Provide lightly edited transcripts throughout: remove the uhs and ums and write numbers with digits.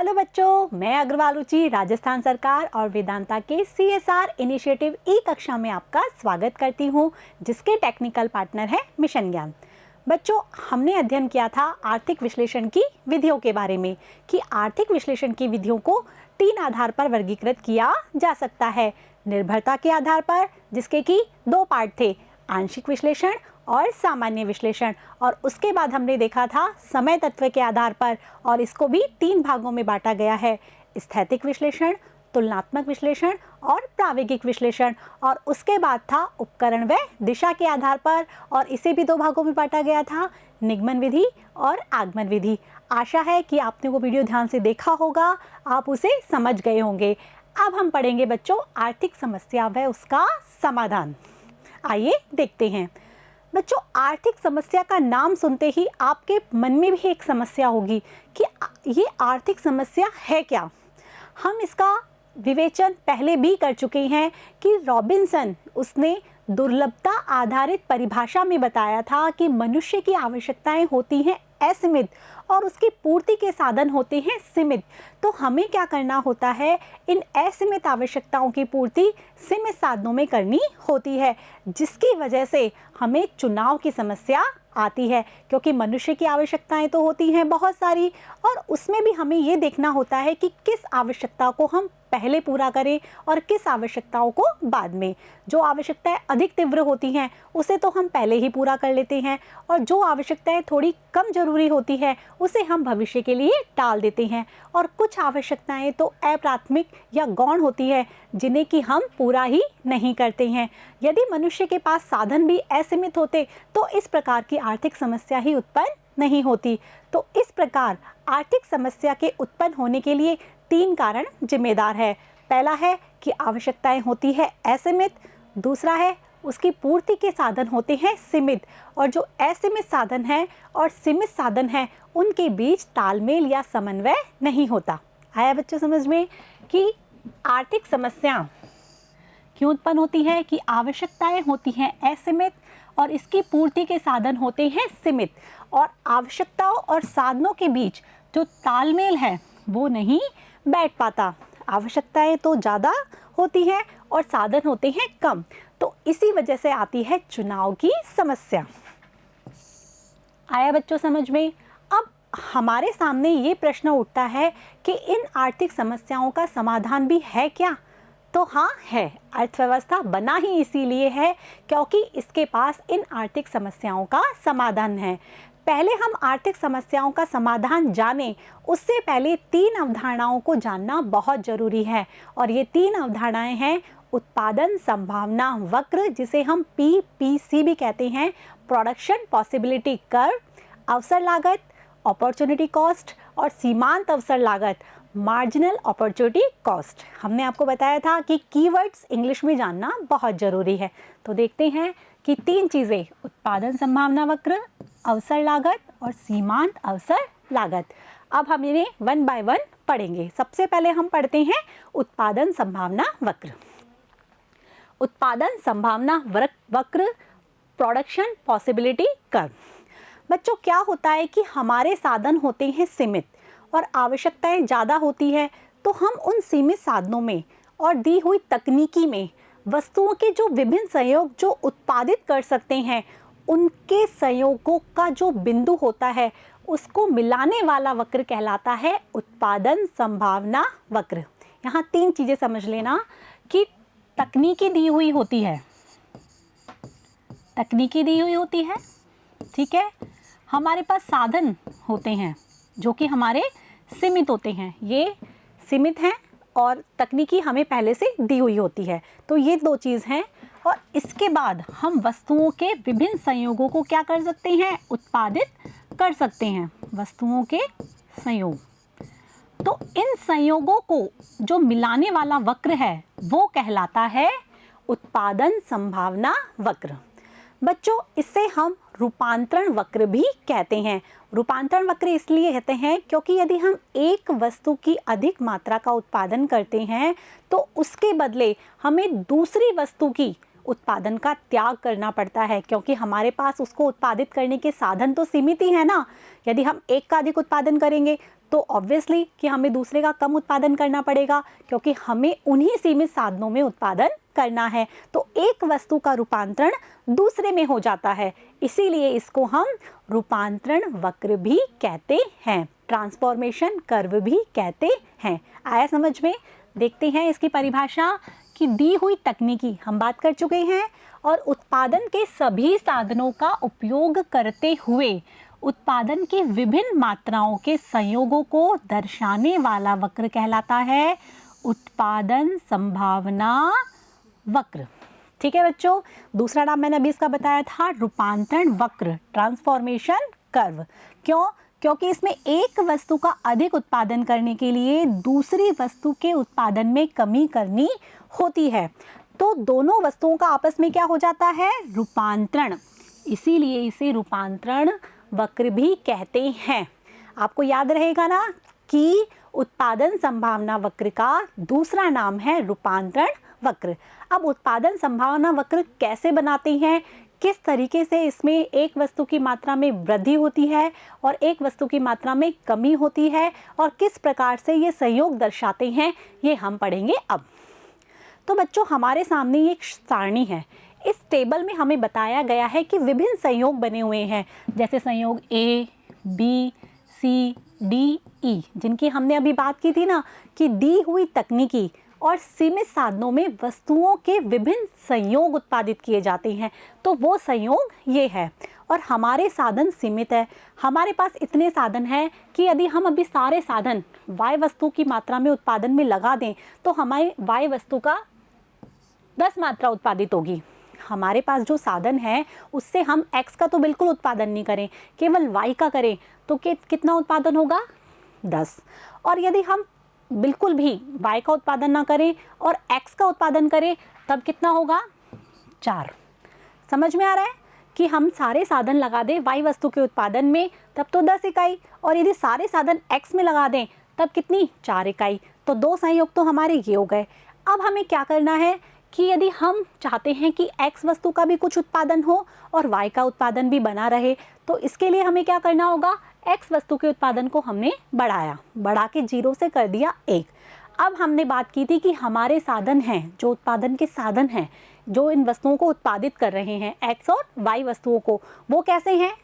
Hello बच्चों, मैं अग्रवाल रुचि राजस्थान सरकार और वेदांता के CSR इनिशिएटिव ई कक्षा में आपका स्वागत करती हूँ, जिसके टेक्निकल पार्टनर है मिशन ज्ञान। बच्चों, हमने अध्ययन किया था आर्थिक विश्लेषण की विधियों के बारे में कि आर्थिक विश्लेषण की विधियों को 3 आधार पर वर्गीकृत किया जा सकता है। निर्भरता के आधार पर, जिसके कि 2 पार्ट थे, आंशिक विश्लेषण और सामान्य विश्लेषण, और उसके बाद हमने देखा था समय तत्व के आधार पर, और इसको भी 3 भागों में बांटा गया है, स्थैतिक विश्लेषण, तुलनात्मक विश्लेषण और प्रायोगिक विश्लेषण। और उसके बाद था उपकरण व दिशा के आधार पर, और इसे भी 2 भागों में बांटा गया था, निगमन विधि और आगमन विधि। आशा है कि आपने वो वीडियो ध्यान से देखा होगा, आप उसे समझ गए होंगे। अब हम पढ़ेंगे बच्चों आर्थिक समस्या व उसका समाधान। आइए देखते हैं। बच्चों, आर्थिक समस्या का नाम सुनते ही आपके मन में भी एक समस्या होगी कि ये आर्थिक समस्या है क्या। हम इसका विवेचन पहले भी कर चुके हैं कि रॉबिन्सन उसने दुर्लभता आधारित परिभाषा में बताया था कि मनुष्य की आवश्यकताएं होती हैं असीमित और उसकी पूर्ति के साधन होते हैं सीमित। तो हमें क्या करना होता है, इन असीमित आवश्यकताओं की पूर्ति सीमित साधनों में करनी होती है, जिसकी वजह से हमें चुनाव की समस्या आती है, क्योंकि मनुष्य की आवश्यकताएं तो होती हैं बहुत सारी, और उसमें भी हमें ये देखना होता है कि किस आवश्यकता को हम पहले पूरा करें और किस आवश्यकताओं को बाद में। जो आवश्यकताएं अधिक तीव्र होती हैं उसे तो हम पहले ही पूरा कर लेते हैं, और जो आवश्यकताएं थोड़ी कम जरूरी होती है उसे हम भविष्य के लिए टाल देते हैं। और कुछ आवश्यकताएं तो अप्राथमिक या गौण होती है, जिन्हें कि हम पूरा ही नहीं करते हैं। यदि मनुष्य के पास साधन भी असीमित होते तो इस प्रकार की आर्थिक समस्या ही उत्पन्न नहीं होती। तो इस प्रकार आर्थिक समस्या के उत्पन्न होने के लिए 3 कारण जिम्मेदार है। पहला है कि आवश्यकताएं होती है असीमित, दूसरा है उसकी पूर्ति के साधन होते हैं सीमित, और जो असीमित साधन है और सीमित साधन है उनके बीच तालमेल या समन्वय नहीं होता। आया बच्चों समझ में कि आर्थिक समस्या क्यों उत्पन्न होती है, कि आवश्यकताएं होती हैं असीमित और इसकी पूर्ति के साधन होते हैं सीमित, और आवश्यकताओं और साधनों के बीच जो तालमेल है वो नहीं बैठ पाता। आवश्यकताएं तो ज़्यादा होती हैं और साधन होते हैं कम, तो इसी वजह से आती है चुनाव की समस्या। आया बच्चों समझ में। अब हमारे सामने ये प्रश्न उठता है कि इन आर्थिक समस्याओं का समाधान भी है क्या। तो हाँ है, अर्थव्यवस्था बना ही इसीलिए है क्योंकि इसके पास इन आर्थिक समस्याओं का समाधान है। पहले हम आर्थिक समस्याओं का समाधान जानें, उससे पहले 3 अवधारणाओं को जानना बहुत ज़रूरी है, और ये 3 अवधारणाएं हैं उत्पादन संभावना वक्र, जिसे हम PPC भी कहते हैं, प्रोडक्शन पॉसिबिलिटी कर्व, अवसर लागत अपॉर्चुनिटी कॉस्ट, और सीमांत अवसर लागत मार्जिनल अपॉर्चुनिटी कॉस्ट। हमने आपको बताया था कि कीवर्ड्स इंग्लिश में जानना बहुत ज़रूरी है। तो देखते हैं कि 3 चीज़ें, उत्पादन संभावना वक्र, अवसर लागत और सीमांत अवसर लागत। अब हम इन्हें 1 बाय 1 पढ़ेंगे। सबसे पहले हम पढ़ते हैं उत्पादन संभावना वक्र। उत्पादन संभावना वक्र, प्रोडक्शन पॉसिबिलिटी कर्व। बच्चों, क्या होता है कि हमारे साधन होते हैं सीमित और आवश्यकताएं ज़्यादा होती है, तो हम उन सीमित साधनों में और दी हुई तकनीकी में वस्तुओं के जो विभिन्न संयोग जो उत्पादित कर सकते हैं, उनके संयोगों का जो बिंदु होता है उसको मिलाने वाला वक्र कहलाता है उत्पादन संभावना वक्र। यहाँ 3 चीज़ें समझ लेना कि तकनीकी दी हुई होती है, तकनीकी दी हुई होती है, ठीक है। हमारे पास साधन होते हैं जो कि हमारे सीमित होते हैं, ये सीमित हैं, और तकनीकी हमें पहले से दी हुई होती है। तो ये 2 चीज़ हैं, और इसके बाद हम वस्तुओं के विभिन्न संयोगों को क्या कर सकते हैं, उत्पादित कर सकते हैं, वस्तुओं के संयोग। तो इन संयोगों को जो मिलाने वाला वक्र है वो कहलाता है उत्पादन संभावना वक्र। बच्चों, इसे हम रूपांतरण वक्र भी कहते हैं। रूपांतरण वक्र इसलिए कहते हैं क्योंकि यदि हम एक वस्तु की अधिक मात्रा का उत्पादन करते हैं तो उसके बदले हमें दूसरी वस्तु की उत्पादन का त्याग करना पड़ता है, क्योंकि हमारे पास उसको उत्पादित करने के साधन तो सीमित ही है ना। यदि हम एक का अधिक उत्पादन करेंगे तो ऑब्वियसली कि हमें दूसरे का कम उत्पादन करना पड़ेगा, क्योंकि हमें उन्हीं सीमित साधनों में उत्पादन करना है। तो एक वस्तु का रूपांतरण दूसरे में हो जाता है, इसीलिए इसको हम रूपांतरण वक्र भी कहते हैं, ट्रांसफॉर्मेशन कर्व भी कहते हैं। आया समझ में? देखते हैं इसकी परिभाषा कि दी हुई तकनीकी हम बात कर चुके हैं, और उत्पादन के सभी साधनों का उपयोग करते हुए उत्पादन की विभिन्न मात्राओं के संयोगों को दर्शाने वाला वक्र कहलाता है उत्पादन संभावना वक्र। ठीक है बच्चों, दूसरा नाम मैंने अभी इसका बताया था रूपांतरण वक्र, ट्रांसफॉर्मेशन कर्व। क्यों? क्योंकि इसमें एक वस्तु का अधिक उत्पादन करने के लिए दूसरी वस्तु के उत्पादन में कमी करनी होती है, तो दोनों वस्तुओं का आपस में क्या हो जाता है? रूपांतरण। इसीलिए इसे रूपांतरण वक्र भी कहते हैं। आपको याद रहेगा ना कि उत्पादन संभावना वक्र का दूसरा नाम है रूपांतरण वक्र। अब उत्पादन संभावना वक्र कैसे बनाते हैं, किस तरीके से इसमें एक वस्तु की मात्रा में वृद्धि होती है और एक वस्तु की मात्रा में कमी होती है, और किस प्रकार से ये संयोग दर्शाते हैं, ये हम पढ़ेंगे अब। तो बच्चों, हमारे सामने ये एक सारणी है। इस टेबल में हमें बताया गया है कि विभिन्न संयोग बने हुए हैं, जैसे संयोग A, B, C, D, E, जिनकी हमने अभी बात की थी ना कि दी हुई तकनीकी और सीमित साधनों में वस्तुओं के विभिन्न संयोग उत्पादित किए जाते हैं, तो वो संयोग ये है। और हमारे साधन सीमित है, हमारे पास इतने साधन हैं कि यदि हम अभी सारे साधन Y वस्तु की मात्रा में उत्पादन में लगा दें तो हमारी Y वस्तु का 10 मात्रा उत्पादित होगी। हमारे पास जो साधन है उससे हम X का तो बिल्कुल उत्पादन नहीं करें, केवल Y का करें तो कितना उत्पादन होगा? 10। और यदि हम बिल्कुल भी Y का उत्पादन ना करें और X का उत्पादन करें तब कितना होगा? 4। समझ में आ रहा है कि हम सारे साधन लगा दें Y वस्तु के उत्पादन में तब तो 10 इकाई, और यदि सारे साधन X में लगा दें तब कितनी? 4 इकाई। तो 2 संयोग तो हमारे ये हो गए। अब हमें क्या करना है कि यदि हम चाहते हैं कि X वस्तु का भी कुछ उत्पादन हो और Y का उत्पादन भी बना रहे, तो इसके लिए हमें क्या करना होगा? X वस्तु के उत्पादन को हमने बढ़ा के 0 से कर दिया 1। अब हमने बात की थी कि हमारे साधन हैं, जो उत्पादन के साधन हैं, जो इन वस्तुओं को उत्पादित कर रहे हैं X और Y वस्तुओं को, वो कैसे हैं?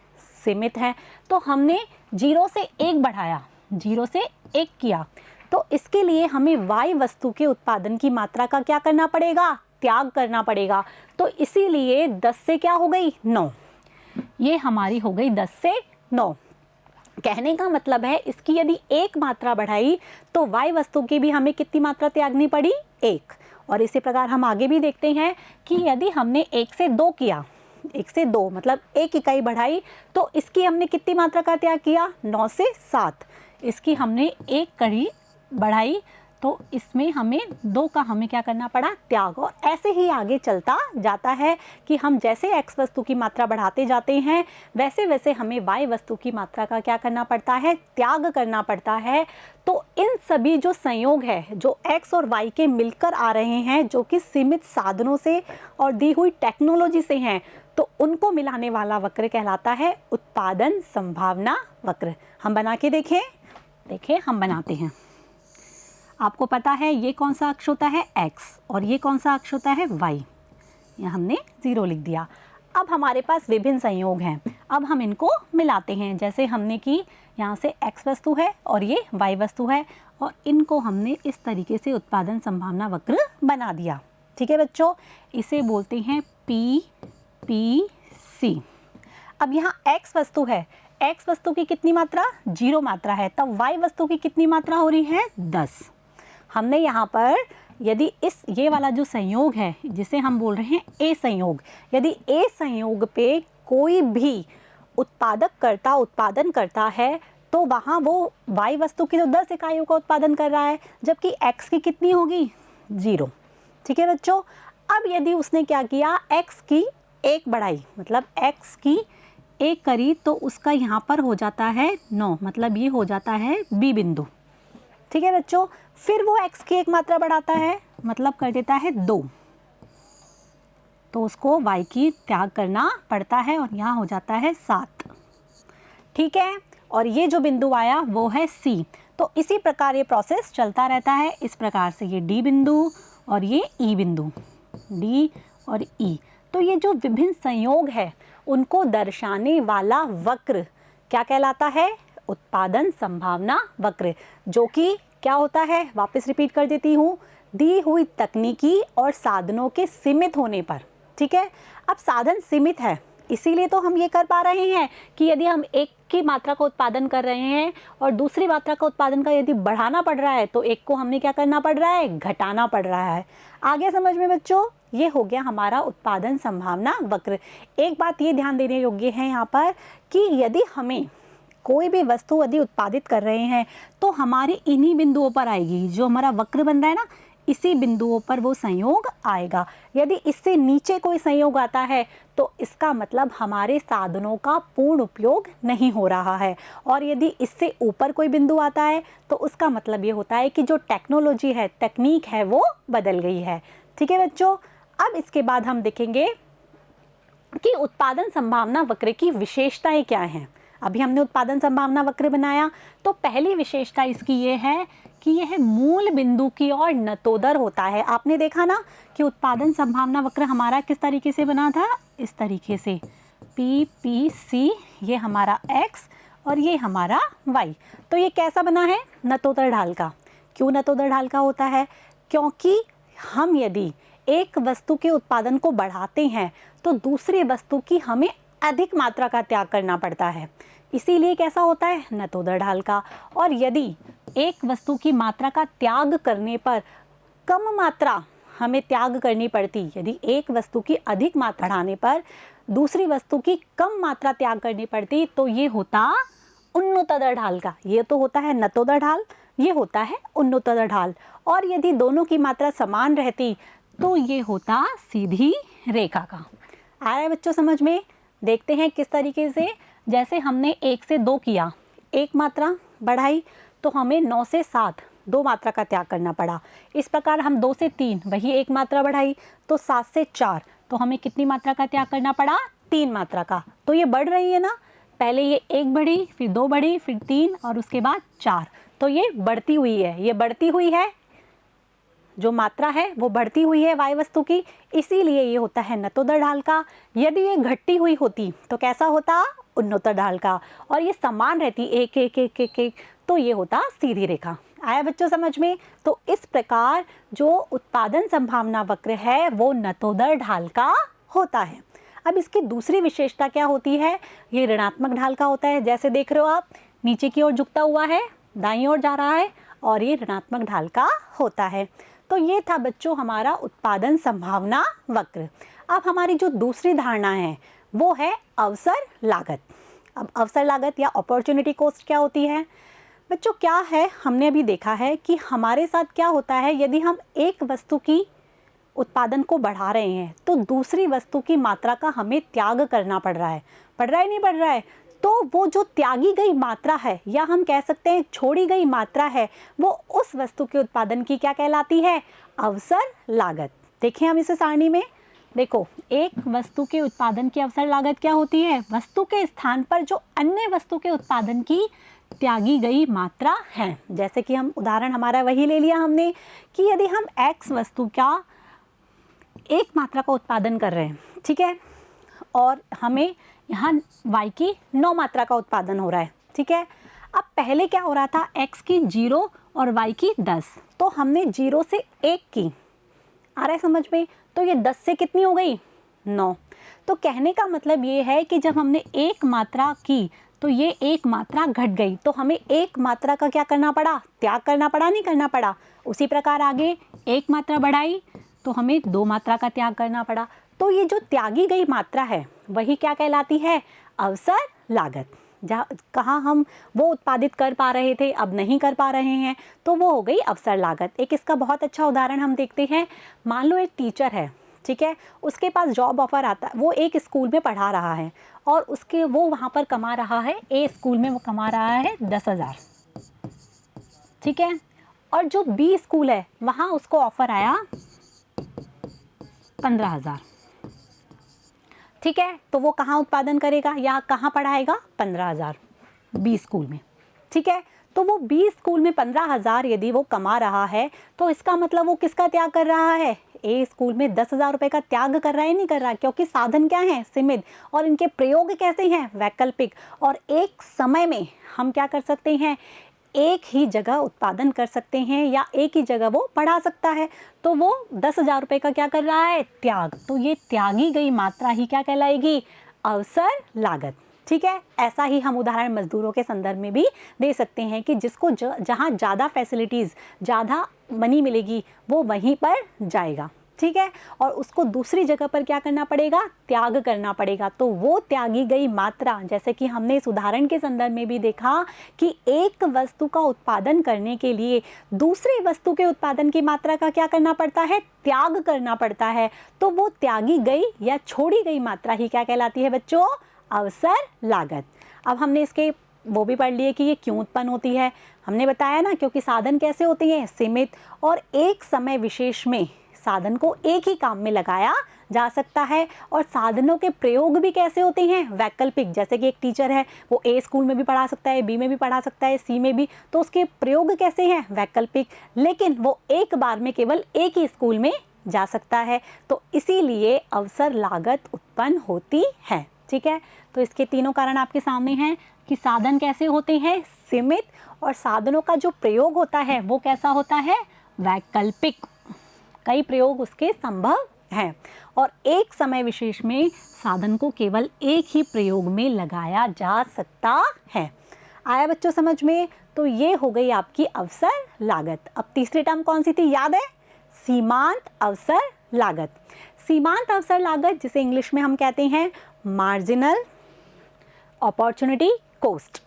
सीमित हैं। तो हमने 0 से 1 बढ़ाया, 0 से 1 किया, तो इसके लिए हमें Y वस्तु के उत्पादन की मात्रा का क्या करना पड़ेगा? त्याग करना पड़ेगा। तो इसीलिए 10 से क्या हो गई? 9। ये हमारी हो गई 10 से 9। कहने का मतलब है इसकी यदि 1 मात्रा बढ़ाई तो Y वस्तु की भी हमें कितनी मात्रा त्यागनी पड़ी? 1। और इसी प्रकार हम आगे भी देखते हैं कि यदि हमने 1 से 2 किया, 1 से 2 मतलब 1 इकाई बढ़ाई, तो इसकी हमने कितनी मात्रा का त्याग किया? 9 से 7। इसकी हमने 1 कड़ी बढ़ाई तो इसमें हमें 2 का हमें क्या करना पड़ा? त्याग। और ऐसे ही आगे चलता जाता है कि हम जैसे X वस्तु की मात्रा बढ़ाते जाते हैं वैसे वैसे हमें Y वस्तु की मात्रा का क्या करना पड़ता है? त्याग करना पड़ता है। तो इन सभी जो संयोग है, जो X और Y के मिलकर आ रहे हैं, जो कि सीमित साधनों से और दी हुई टेक्नोलॉजी से हैं, तो उनको मिलाने वाला वक्र कहलाता है उत्पादन संभावना वक्र। हम बना के देखें हम बनाते हैं। आपको पता है ये कौन सा अक्ष होता है? X, और ये कौन सा अक्ष होता है? Y। यहाँ हमने 0 लिख दिया। अब हमारे पास विभिन्न संयोग हैं, अब हम इनको मिलाते हैं। जैसे हमने कि यहाँ से X वस्तु है और ये Y वस्तु है, और इनको हमने इस तरीके से उत्पादन संभावना वक्र बना दिया। ठीक है बच्चों, इसे बोलते हैं PPC। अब यहाँ X वस्तु है, X वस्तु की कितनी मात्रा? 0 मात्रा है, तब Y वस्तु की कितनी मात्रा हो रही है? 10। हमने यहाँ पर यदि ये वाला जो संयोग है जिसे हम बोल रहे हैं A संयोग, यदि A संयोग पे कोई भी उत्पादककर्ता उत्पादन करता है तो वहाँ वो Y वस्तु की तो 10 इकाइयों का उत्पादन कर रहा है, जबकि X की कितनी होगी? 0। ठीक है बच्चों, अब यदि उसने क्या किया? X की 1 बढ़ाई, मतलब X की 1 करी, तो उसका यहाँ पर हो जाता है 9, मतलब ये हो जाता है B बिंदु। ठीक है बच्चों, फिर वो X की 1 मात्रा बढ़ाता है, मतलब कर देता है 2, तो उसको Y की त्याग करना पड़ता है और यहाँ हो जाता है 7। ठीक है, और ये जो बिंदु आया वो है C। तो इसी प्रकार ये प्रोसेस चलता रहता है। इस प्रकार से ये डी बिंदु और ये ई बिंदु, डी और ई, तो ये जो विभिन्न संयोग है उनको दर्शाने वाला वक्र क्या कहलाता है? उत्पादन संभावना वक्र, जो कि क्या होता है? वापस रिपीट कर देती हूँ, दी हुई तकनीकी और साधनों के सीमित होने पर, ठीक है। अब साधन सीमित है, इसीलिए तो हम ये कर पा रहे हैं कि यदि हम एक की मात्रा का उत्पादन कर रहे हैं और दूसरी मात्रा का उत्पादन का यदि बढ़ाना पड़ रहा है तो एक को हमने क्या करना पड़ रहा है? घटाना पड़ रहा है। आगे समझ में बच्चों? ये हो गया हमारा उत्पादन संभावना वक्र। एक बात ये ध्यान देने योग्य है यहाँ पर कि यदि हमें कोई भी वस्तु यदि उत्पादित कर रहे हैं तो हमारे इन्हीं बिंदुओं पर आएगी, जो हमारा वक्र बन रहा है ना, इसी बिंदुओं पर वो संयोग आएगा। यदि इससे नीचे कोई संयोग आता है तो इसका मतलब हमारे साधनों का पूर्ण उपयोग नहीं हो रहा है, और यदि इससे ऊपर कोई बिंदु आता है तो उसका मतलब ये होता है कि जो टेक्नोलॉजी है, तकनीक है, वो बदल गई है। ठीक है बच्चों, अब इसके बाद हम देखेंगे कि उत्पादन संभावना वक्र की विशेषताएं क्या हैं। अभी हमने उत्पादन संभावना वक्र बनाया तो पहली विशेषता इसकी ये है कि यह मूल बिंदु की ओर नतोदर होता है। आपने देखा ना कि उत्पादन संभावना वक्र हमारा किस तरीके से बना था? इस तरीके से, पी पी सी, ये हमारा x और ये हमारा y। तो ये कैसा बना है? नतोदर ढाल का। क्यों नतोदर ढाल का होता है? क्योंकि हम यदि एक वस्तु के उत्पादन को बढ़ाते हैं तो दूसरी वस्तु की हमें अधिक मात्रा का त्याग करना पड़ता है, इसीलिए कैसा होता है? नतोदर ढाल का। और यदि एक वस्तु की मात्रा का त्याग करने पर कम मात्रा हमें त्याग करनी पड़ती, यदि एक वस्तु की अधिक मात्रा बढ़ाने पर दूसरी वस्तु की कम मात्रा त्याग करनी पड़ती, तो ये होता उन्नतोदर ढाल का। ये तो होता है नतोदर ढाल, ये होता है उन्नतोदर ढाल। और यदि दोनों की मात्रा समान रहती तो ये होता सीधी रेखा का। आ रहा है बच्चों समझ में? देखते हैं किस तरीके से। जैसे हमने 1 से 2 किया, एक मात्रा बढ़ाई तो हमें 9 से 7 2 मात्रा का त्याग करना पड़ा। इस प्रकार हम 2 से 3 वही एक मात्रा बढ़ाई तो 7 से 4 तो हमें कितनी मात्रा का त्याग करना पड़ा? 3 मात्रा का। तो ये बढ़ रही है ना, पहले ये 1 बढ़ी, फिर 2 बढ़ी, फिर 3 और उसके बाद 4। तो ये बढ़ती हुई है, ये बढ़ती हुई है, जो मात्रा है वो बढ़ती हुई है वाई वस्तु की, इसीलिए ये होता है नतोदर ढाल का। यदि ये घटती हुई होती तो कैसा होता? उन्नतोदर ढाल का। और ये समान रहती एक एक एक एक एक तो ये होता सीधी रेखा। आया बच्चों समझ में? तो इस प्रकार जो उत्पादन संभावना वक्र है वो नतोदर ढाल का होता है। अब इसकी दूसरी विशेषता क्या होती है? ये ऋणात्मक ढाल का होता है। जैसे देख रहे हो आप, नीचे की ओर झुकता हुआ है, दाईं ओर जा रहा है, और ये ऋणात्मक ढाल का होता है। तो ये था बच्चों हमारा उत्पादन संभावना वक्र। अब हमारी जो दूसरी धारणा है वो है अवसर लागत। अब अवसर लागत या अपॉर्चुनिटी कॉस्ट क्या होती है बच्चों? क्या है, हमने अभी देखा है कि हमारे साथ क्या होता है, यदि हम एक वस्तु की उत्पादन को बढ़ा रहे हैं तो दूसरी वस्तु की मात्रा का हमें त्याग करना पड़ रहा है। पड़ रहा है नहीं पड़ रहा है? तो वो जो त्यागी गई मात्रा है, या हम कह सकते हैं छोड़ी गई मात्रा है, वो उस वस्तु के उत्पादन की क्या कहलाती है? अवसर लागत। देखें हम इसे सारणी में, देखो एक वस्तु के उत्पादन की अवसर लागत क्या होती है? वस्तु के स्थान पर जो अन्य वस्तु के उत्पादन की त्यागी गई मात्रा है। जैसे कि हम उदाहरण हमारा वही ले लिया हमने कि यदि हम x वस्तु का एक मात्रा का उत्पादन कर रहे हैं, ठीक है, और हमें यहाँ y की 9 मात्रा का उत्पादन हो रहा है, ठीक है। अब पहले क्या हो रहा था? x की 0 और y की 10, तो हमने 0 से 1 की, आ रहा है समझ में? तो ये 10 से कितनी हो गई? 9। तो कहने का मतलब ये है कि जब हमने एक मात्रा की तो ये एक मात्रा घट गई, तो हमें एक मात्रा का क्या करना पड़ा? त्याग करना पड़ा, नहीं करना पड़ा? उसी प्रकार आगे एक मात्रा बढ़ाई तो हमें 2 मात्रा का त्याग करना पड़ा। तो ये जो त्यागी गई मात्रा है वही क्या कहलाती है? अवसर लागत। जहाँ कहाँ हम वो उत्पादित कर पा रहे थे अब नहीं कर पा रहे हैं, तो वो हो गई अवसर लागत। एक इसका बहुत अच्छा उदाहरण हम देखते हैं। मान लो एक टीचर है, ठीक है, उसके पास जॉब ऑफर आता है, वो एक स्कूल में पढ़ा रहा है और उसके वो वहाँ पर कमा रहा है, ए स्कूल में वो कमा रहा है 10,000, ठीक है, और जो बी स्कूल है वहाँ उसको ऑफर आया 15,000, ठीक है। तो वो कहाँ उत्पादन करेगा या कहाँ पढ़ाएगा? 15,000 बी स्कूल में, ठीक है। तो वो बी स्कूल में 15,000 यदि वो कमा रहा है तो इसका मतलब वो किसका त्याग कर रहा है, ए स्कूल में 10,000 रुपये का त्याग कर रहा है, नहीं कर रहा, क्योंकि साधन क्या है, सीमित, और इनके प्रयोग कैसे हैं, वैकल्पिक, और एक समय में हम क्या कर सकते हैं, एक ही जगह उत्पादन कर सकते हैं या एक ही जगह वो बढ़ा सकता है। तो वो 10,000 रुपये का क्या कर रहा है, त्याग। तो ये त्यागी गई मात्रा ही क्या कहलाएगी, अवसर लागत। ठीक है। ऐसा ही हम उदाहरण मजदूरों के संदर्भ में भी दे सकते हैं कि जिसको जहाँ ज़्यादा फैसिलिटीज़, ज़्यादा मनी मिलेगी वो वहीं पर जाएगा। ठीक है। और उसको दूसरी जगह पर क्या करना पड़ेगा, त्याग करना पड़ेगा। तो वो त्यागी गई मात्रा, जैसे कि हमने इस उदाहरण के संदर्भ में भी देखा कि एक वस्तु का उत्पादन करने के लिए दूसरी वस्तु के उत्पादन की मात्रा का क्या करना पड़ता है, त्याग करना पड़ता है। तो वो त्यागी गई या छोड़ी गई मात्रा ही क्या कहलाती है बच्चों, अवसर लागत। अब हमने इसके वो भी पढ़ लिए कि ये क्यों उत्पन्न होती है। हमने बताया ना, क्योंकि साधन कैसे होते हैं, सीमित, और एक समय विशेष में साधन को एक ही काम में लगाया जा सकता है। और साधनों के प्रयोग भी कैसे होते हैं, वैकल्पिक। जैसे कि एक टीचर है, वो ए स्कूल में भी पढ़ा सकता है, बी में भी पढ़ा सकता है, सी में भी, तो उसके प्रयोग कैसे हैं, वैकल्पिक। लेकिन वो एक बार में केवल एक ही स्कूल में जा सकता है। तो इसीलिए अवसर लागत उत्पन्न होती है। ठीक है। तो इसके तीनों कारण आपके सामने हैं कि साधन कैसे होते हैं, सीमित, और साधनों का जो प्रयोग होता है वो कैसा होता है, वैकल्पिक। कई प्रयोग उसके संभव हैं, और एक समय विशेष में साधन को केवल एक ही प्रयोग में लगाया जा सकता है। आया बच्चों समझ में। तो ये हो गई आपकी अवसर लागत। अब तीसरी टर्म कौन सी थी, याद है, सीमांत अवसर लागत। सीमांत अवसर लागत, जिसे इंग्लिश में हम कहते हैं मार्जिनल अपॉर्चुनिटी कॉस्ट।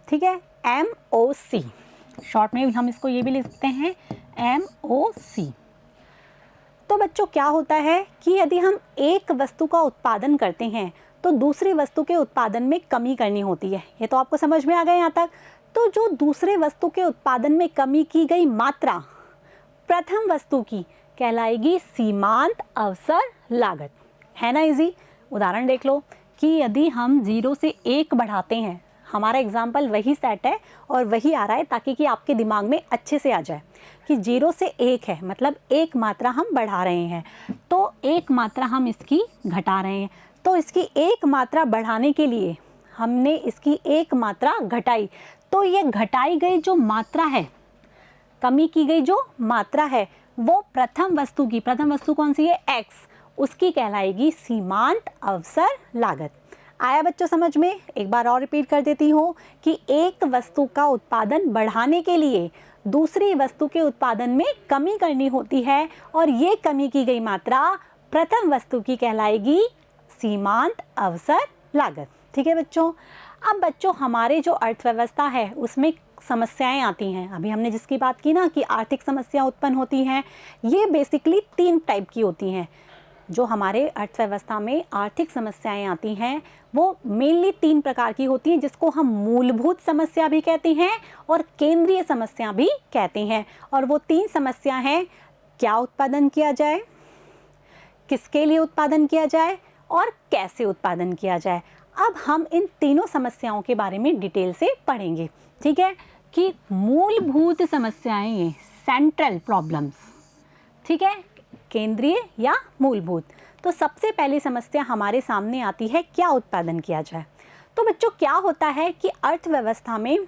ठीक है, MOC, शॉर्ट में हम इसको ये भी लिख सकते हैं MOC। तो बच्चों क्या होता है कि यदि हम एक वस्तु का उत्पादन करते हैं तो दूसरी वस्तु के उत्पादन में कमी करनी होती है। ये तो आपको समझ में आ गया यहाँ तक। तो जो दूसरे वस्तु के उत्पादन में कमी की गई मात्रा प्रथम वस्तु की कहलाएगी सीमांत अवसर लागत। है ना इजी। उदाहरण देख लो कि यदि हम 0 से 1 बढ़ाते हैं, हमारा एग्जाम्पल वही सेट है और वही आ रहा है ताकि कि आपके दिमाग में अच्छे से आ जाए कि 0 से 1 है, मतलब एक मात्रा हम बढ़ा रहे हैं, तो एक मात्रा हम इसकी घटा रहे हैं। तो इसकी एक मात्रा बढ़ाने के लिए हमने इसकी एक मात्रा घटाई, तो ये घटाई गई जो मात्रा है, कमी की गई जो मात्रा है, वो प्रथम वस्तु कौन सी है, X, उसकी कहलाएगी सीमांत अवसर लागत। आया बच्चों समझ में। एक बार और रिपीट कर देती हूँ कि एक वस्तु का उत्पादन बढ़ाने के लिए दूसरी वस्तु के उत्पादन में कमी करनी होती है, और ये कमी की गई मात्रा प्रथम वस्तु की कहलाएगी सीमांत अवसर लागत। ठीक है बच्चों। अब बच्चों हमारे जो अर्थव्यवस्था है उसमें समस्याएं आती हैं। अभी हमने जिसकी बात की ना कि आर्थिक समस्या उत्पन्न होती हैं, ये बेसिकली 3 टाइप की होती हैं। जो हमारे अर्थव्यवस्था में आर्थिक समस्याएं आती हैं वो मेनली 3 प्रकार की होती हैं, जिसको हम मूलभूत समस्या भी कहते हैं और केंद्रीय समस्या भी कहते हैं। और वो 3 समस्या हैं, क्या उत्पादन किया जाए, किसके लिए उत्पादन किया जाए, और कैसे उत्पादन किया जाए। अब हम इन तीनों समस्याओं के बारे में डिटेल से पढ़ेंगे। ठीक है, कि मूलभूत समस्याएं, ये सेंट्रल प्रॉब्लम्स, ठीक है, केंद्रीय या मूलभूत। तो सबसे पहली समस्या हमारे सामने आती है, क्या उत्पादन किया जाए। तो बच्चों क्या होता है कि अर्थव्यवस्था में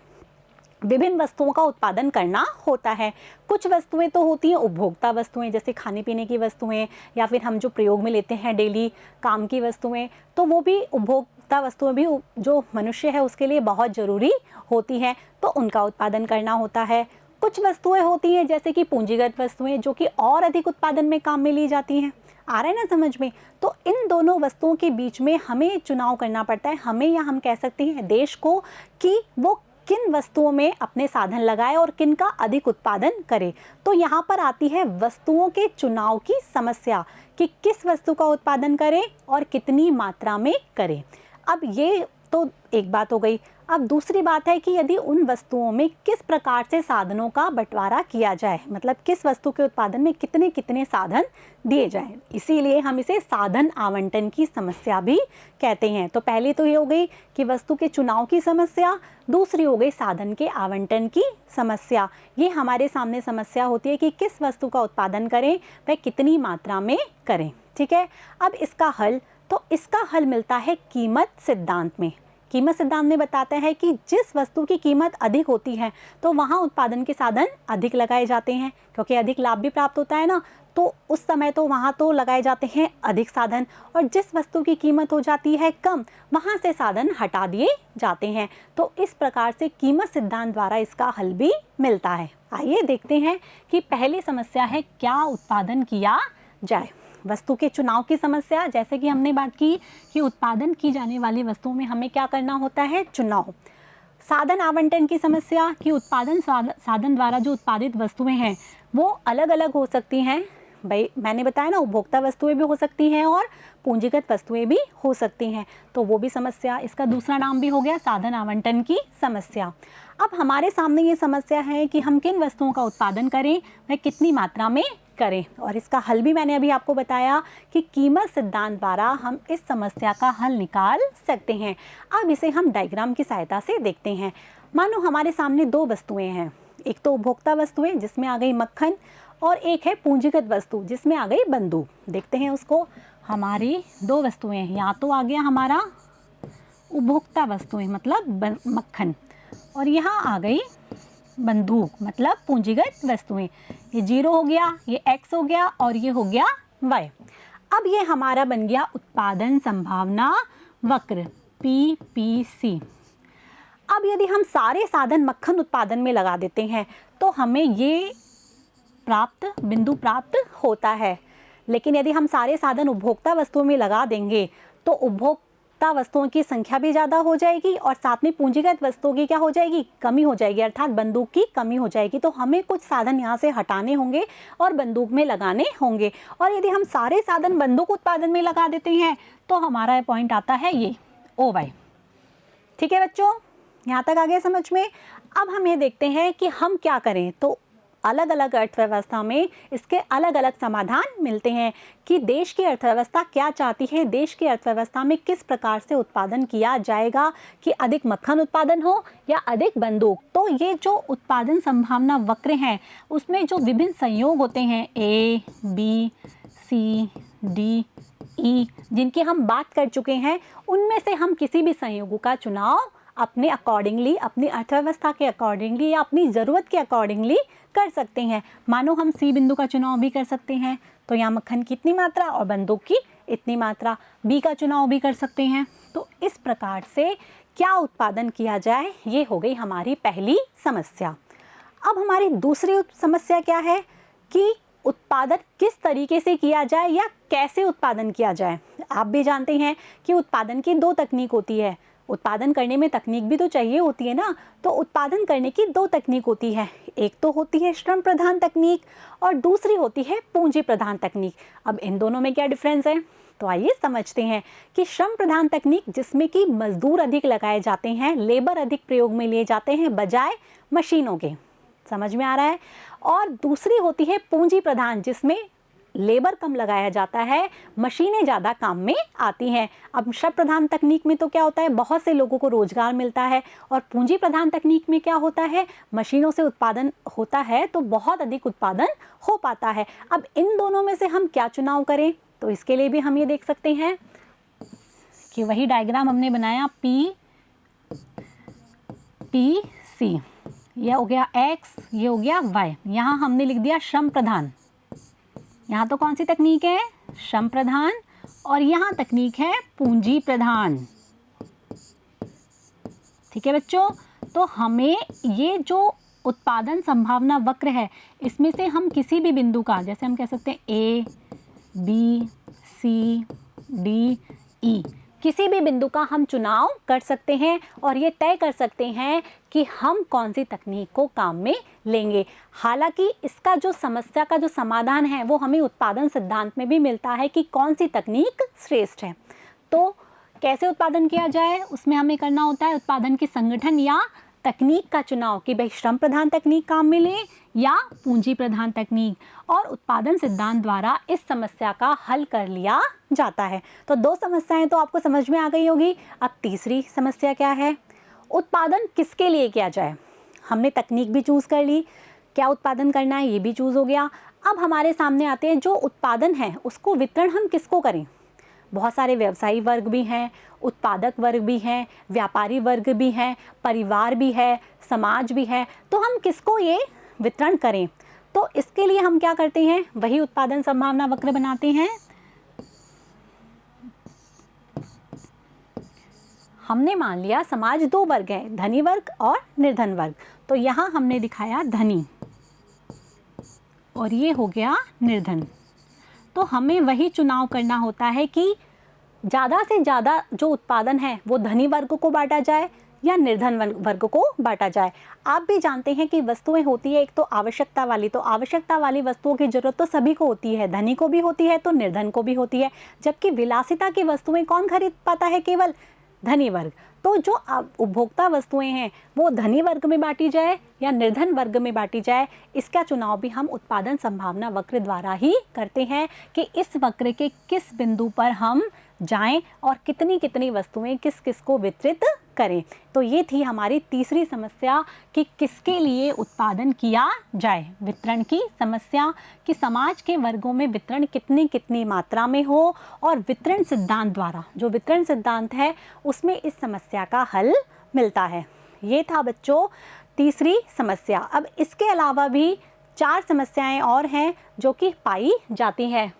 विभिन्न वस्तुओं का उत्पादन करना होता है। कुछ वस्तुएं तो होती हैं उपभोक्ता वस्तुएं, जैसे खाने पीने की वस्तुएं, या फिर हम जो प्रयोग में लेते हैं डेली काम की वस्तुएं, तो वो भी उपभोक्ता वस्तुएं भी जो मनुष्य है उसके लिए बहुत ज़रूरी होती हैं, तो उनका उत्पादन करना होता है। कुछ वस्तुएं होती हैं जैसे कि पूंजीगत वस्तुएं, जो कि और अधिक उत्पादन में काम में ली जाती हैं। आ रहा है ना समझ में। तो इन दोनों वस्तुओं के बीच में हमें चुनाव करना पड़ता है, हमें, या हम कह सकते हैं देश को, कि वो किन वस्तुओं में अपने साधन लगाए और किन का अधिक उत्पादन करे। तो यहाँ पर आती है वस्तुओं के चुनाव की समस्या कि किस वस्तु का उत्पादन करें और कितनी मात्रा में करें। अब ये तो एक बात हो गई। अब दूसरी बात है कि यदि उन वस्तुओं में किस प्रकार से साधनों का बंटवारा किया जाए, मतलब किस वस्तु के उत्पादन में कितने कितने साधन दिए जाएं, इसीलिए हम इसे साधन आवंटन की समस्या भी कहते हैं। तो पहली तो ये हो गई कि वस्तु के चुनाव की समस्या, दूसरी हो गई साधन के आवंटन की समस्या। ये हमारे सामने समस्या होती है कि किस वस्तु का उत्पादन करें, वह कितनी मात्रा में करें। ठीक है, अब इसका हल, तो इसका हल मिलता है कीमत सिद्धांत में। कीमत सिद्धांत में बताते हैं कि जिस वस्तु की कीमत अधिक होती है तो वहाँ उत्पादन के साधन अधिक लगाए जाते हैं, क्योंकि अधिक लाभ भी प्राप्त होता है ना, तो उस समय तो वहाँ तो लगाए जाते हैं अधिक साधन, और जिस वस्तु की कीमत हो जाती है कम, वहाँ से साधन हटा दिए जाते हैं। तो इस प्रकार से कीमत सिद्धांत द्वारा इसका हल भी मिलता है। आइए देखते हैं कि पहली समस्या है क्या उत्पादन किया जाए। वस्तु के चुनाव की समस्या, जैसे कि हमने बात की कि उत्पादन की जाने वाली वस्तुओं में हमें क्या करना होता है, चुनाव। साधन आवंटन की समस्या कि उत्पादन साधन द्वारा जो उत्पादित वस्तुएं हैं वो अलग अलग हो सकती हैं। भाई मैंने बताया ना, उपभोक्ता वस्तुएं भी हो सकती हैं और पूंजीगत वस्तुएं भी हो सकती हैं, तो वो भी समस्या, इसका दूसरा नाम भी हो गया साधन आवंटन की समस्या। अब हमारे सामने ये समस्या है कि हम किन वस्तुओं का उत्पादन करें, वह कितनी मात्रा में करें, और इसका हल भी मैंने अभी आपको बताया कि कीमत सिद्धांत द्वारा हम इस समस्या का हल निकाल सकते हैं। अब इसे हम डायग्राम की सहायता से देखते हैं। मानो हमारे सामने दो वस्तुएं हैं, एक तो उपभोक्ता वस्तुएं जिसमें आ गई मक्खन, और एक है पूंजीगत वस्तु जिसमें आ गई बंदूक। देखते हैं उसको। हमारी दो वस्तुएं, यहाँ तो आ गया हमारा उपभोक्ता वस्तुएं मतलब मक्खन, और यहाँ आ गई बंदूक मतलब पूंजीगत वस्तुएं। ये 0 हो गया, ये x हो गया, और ये हो गया y। अब ये हमारा बन गया उत्पादन संभावना वक्र PPC। अब यदि हम सारे साधन मक्खन उत्पादन में लगा देते हैं तो हमें ये बिंदु प्राप्त होता है, लेकिन यदि हम सारे साधन उपभोक्ता वस्तुओं में लगा देंगे तो उपभोक्ता वस्तुओं की संख्या भी ज़्यादा हो जाएगी और साथ में पूंजीगत वस्तुओं की क्या हो जाएगी, कमी हो जाएगी, अर्थात बंदूक की कमी हो जाएगी। तो हमें कुछ साधन यहाँ से हटाने होंगे और बंदूक में लगाने होंगे, और यदि हम सारे साधन बंदूक उत्पादन में लगा देते हैं तो हमारा पॉइंट आता है ये OY। ठीक है बच्चों, यहाँ तक आ गया समझ में। अब हम ये देखते हैं कि हम क्या करें। तो अलग अलग अर्थव्यवस्था में इसके अलग अलग समाधान मिलते हैं कि देश की अर्थव्यवस्था क्या चाहती है, देश की अर्थव्यवस्था में किस प्रकार से उत्पादन किया जाएगा, कि अधिक मक्खन उत्पादन हो या अधिक बंदूक। तो ये जो उत्पादन संभावना वक्र हैं उसमें जो विभिन्न संयोग होते हैं A, B, C, D, E, जिनकी हम बात कर चुके हैं, उनमें से हम किसी भी संयोगों का चुनाव अपने अकॉर्डिंगली, अपनी अर्थव्यवस्था के अकॉर्डिंगली या अपनी ज़रूरत के अकॉर्डिंगली कर सकते हैं। मानो हम C बिंदु का चुनाव भी कर सकते हैं, तो यहाँ मक्खन की इतनी मात्रा और बंदूक की इतनी मात्रा। B का चुनाव भी कर सकते हैं। तो इस प्रकार से क्या उत्पादन किया जाए, ये हो गई हमारी पहली समस्या। अब हमारी दूसरी समस्या क्या है कि उत्पादन किस तरीके से किया जाए या कैसे उत्पादन किया जाए। आप भी जानते हैं कि उत्पादन की दो तकनीक होती है। उत्पादन करने में तकनीक भी तो चाहिए होती है ना, तो उत्पादन करने की दो तकनीक होती है। एक तो होती है श्रम प्रधान तकनीक और दूसरी होती है पूंजी प्रधान तकनीक। अब इन दोनों में क्या डिफरेंस है, तो आइए समझते हैं कि श्रम प्रधान तकनीक जिसमें कि मजदूर अधिक लगाए जाते हैं, लेबर अधिक प्रयोग में लिए जाते हैं बजाय मशीनों के, समझ में आ रहा है। और दूसरी होती है पूंजी प्रधान जिसमें लेबर कम लगाया जाता है, मशीनें ज़्यादा काम में आती हैं। अब श्रम प्रधान तकनीक में तो क्या होता है, बहुत से लोगों को रोजगार मिलता है, और पूंजी प्रधान तकनीक में क्या होता है, मशीनों से उत्पादन होता है तो बहुत अधिक उत्पादन हो पाता है। अब इन दोनों में से हम क्या चुनाव करें, तो इसके लिए भी हम ये देख सकते हैं कि वही डायग्राम हमने बनाया PPC। यह हो गया X, ये हो गया Y। यहाँ हमने लिख दिया श्रम प्रधान। यहाँ तो कौन सी तकनीक है, श्रम प्रधान, और यहाँ तकनीक है पूंजी प्रधान। ठीक है बच्चों, तो हमें ये जो उत्पादन संभावना वक्र है इसमें से हम किसी भी बिंदु का, जैसे हम कह सकते हैं A, B, C, D, E, किसी भी बिंदु का हम चुनाव कर सकते हैं और ये तय कर सकते हैं कि हम कौन सी तकनीक को काम में लेंगे। हालांकि इसका जो समस्या का जो समाधान है वो हमें उत्पादन सिद्धांत में भी मिलता है कि कौन सी तकनीक श्रेष्ठ है। तो कैसे उत्पादन किया जाए, उसमें हमें करना होता है उत्पादन के संगठन या तकनीक का चुनाव कि भाई श्रम प्रधान तकनीक काम में ले या पूंजी प्रधान तकनीक, और उत्पादन सिद्धांत द्वारा इस समस्या का हल कर लिया जाता है। तो 2 समस्याएं तो आपको समझ में आ गई होगी। अब तीसरी समस्या क्या है, उत्पादन किसके लिए किया जाए। हमने तकनीक भी चूज़ कर ली, क्या उत्पादन करना है ये भी चूज़ हो गया। अब हमारे सामने आते हैं जो उत्पादन है उसको वितरण हम किसको करें। बहुत सारे व्यवसायी वर्ग भी हैं, उत्पादक वर्ग भी हैं, व्यापारी वर्ग भी हैं, परिवार भी है, समाज भी है, तो हम किसको ये वितरण करें। तो इसके लिए हम क्या करते हैं, वही उत्पादन संभावना वक्र बनाते हैं। हमने मान लिया समाज 2 वर्ग हैं, धनी वर्ग और निर्धन वर्ग। तो यहाँ हमने दिखाया धनी और ये हो गया निर्धन। तो हमें वही चुनाव करना होता है कि ज़्यादा से ज़्यादा जो उत्पादन है वो धनी वर्ग को बांटा जाए या निर्धन वर्ग को बांटा जाए। आप भी जानते हैं कि वस्तुएं होती है एक तो आवश्यकता वाली, तो आवश्यकता वाली वस्तुओं की ज़रूरत तो सभी को होती है, धनी को भी होती है तो निर्धन को भी होती है, जबकि विलासिता की वस्तुएं कौन खरीद पाता है, केवल धनी वर्ग। तो जो उपभोक्ता वस्तुएं हैं वो धनी वर्ग में बांटी जाए या निर्धन वर्ग में बांटी जाए, इसका चुनाव भी हम उत्पादन संभावना वक्र द्वारा ही करते हैं कि इस वक्र के किस बिंदु पर हम जाएं और कितनी कितनी वस्तुएं किस किस को वितरित करें। तो ये थी हमारी तीसरी समस्या कि किसके लिए उत्पादन किया जाए, वितरण की समस्या कि समाज के वर्गों में वितरण कितनी कितनी मात्रा में हो, और वितरण सिद्धांत द्वारा, जो वितरण सिद्धांत है उसमें इस समस्या का हल मिलता है। ये था बच्चों तीसरी समस्या। अब इसके अलावा भी 4 समस्याएं और हैं जो कि पाई जाती हैं।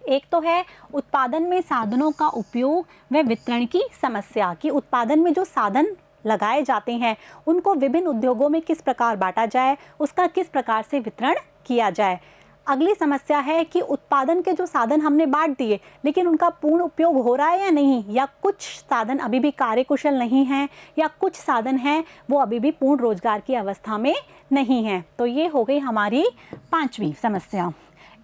एक तो है उत्पादन में साधनों का उपयोग व वितरण की समस्या कि उत्पादन में जो साधन लगाए जाते हैं उनको विभिन्न उद्योगों में किस प्रकार बांटा जाए, उसका किस प्रकार से वितरण किया जाए। अगली समस्या है कि उत्पादन के जो साधन हमने बांट दिए लेकिन उनका पूर्ण उपयोग हो रहा है या नहीं, या कुछ साधन अभी भी कार्यकुशल नहीं हैं, या कुछ साधन हैं वो अभी भी पूर्ण रोजगार की अवस्था में नहीं हैं। तो ये हो गई हमारी 5वीं समस्या।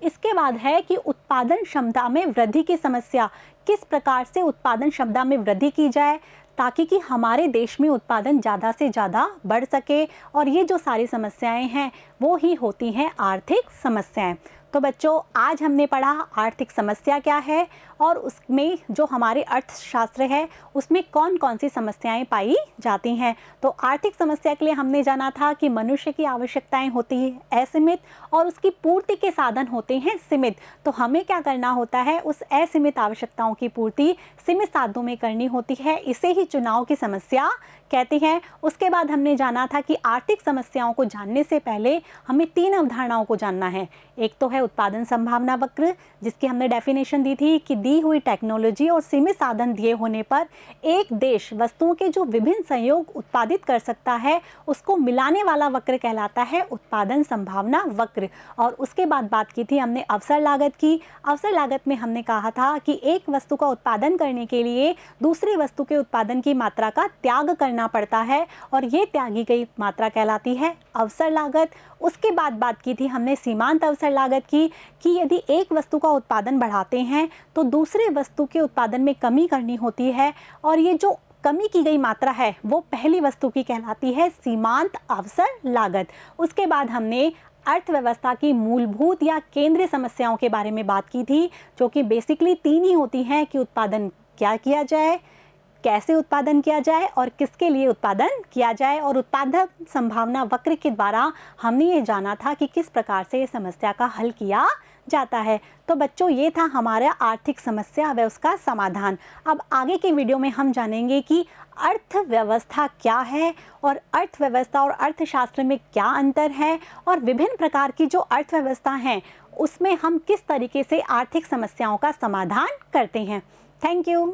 इसके बाद है कि उत्पादन क्षमता में वृद्धि की समस्या, किस प्रकार से उत्पादन क्षमता में वृद्धि की जाए ताकि कि हमारे देश में उत्पादन ज़्यादा से ज़्यादा बढ़ सके। और ये जो सारी समस्याएं हैं वो ही होती हैं आर्थिक समस्याएं। तो बच्चों आज हमने पढ़ा आर्थिक समस्या क्या है और उसमें जो हमारे अर्थशास्त्र है उसमें कौन कौन सी समस्याएं पाई जाती हैं। तो आर्थिक समस्या के लिए हमने जाना था कि मनुष्य की आवश्यकताएं होती है असीमित और उसकी पूर्ति के साधन होते हैं सीमित। तो हमें क्या करना होता है, उस असीमित आवश्यकताओं की पूर्ति सीमित साधनों में करनी होती है, इसे ही चुनाव की समस्या कहते हैं। उसके बाद हमने जाना था कि आर्थिक समस्याओं को जानने से पहले हमें 3 अवधारणाओं को जानना है। एक तो है उत्पादन संभावना वक्र जिसकी हमने डेफिनेशन दी थी कि दी हुई टेक्नोलॉजी और सीमित साधन दिए होने पर एक देश वस्तुओं के जो विभिन्न संयोग उत्पादित कर सकता है उसको मिलाने वाला वक्र कहलाता है उत्पादन संभावना वक्र। और उसके बाद बात की थी हमने अवसर लागत की। अवसर लागत में हमने कहा था कि एक वस्तु का उत्पादन करने के लिए दूसरी वस्तु के उत्पादन की मात्रा का त्याग करना पड़ता है और ये त्यागी गई मात्रा कहलाती है अवसर लागत। उसके बाद बात की थी हमने सीमांत अवसर लागत की कि यदि एक वस्तु का उत्पादन बढ़ाते हैं तो दूसरे वस्तु के उत्पादन में कमी करनी होती है और ये जो कमी की गई मात्रा है वो पहली वस्तु की कहलाती है सीमांत अवसर लागत। उसके बाद हमने अर्थव्यवस्था की मूलभूत या केंद्रीय समस्याओं के बारे में बात की थी जो कि बेसिकली 3 ही होती हैं कि उत्पादन क्या किया जाए, कैसे उत्पादन किया जाए और किसके लिए उत्पादन किया जाए। और उत्पादन संभावना वक्र के द्वारा हमने ये जाना था कि किस प्रकार से ये समस्या का हल किया जाता है। तो बच्चों ये था हमारा आर्थिक समस्या व उसका समाधान। अब आगे के वीडियो में हम जानेंगे कि अर्थव्यवस्था क्या है और अर्थव्यवस्था और अर्थशास्त्र में क्या अंतर है और विभिन्न प्रकार की जो अर्थव्यवस्था हैं उसमें हम किस तरीके से आर्थिक समस्याओं का समाधान करते हैं। Thank you.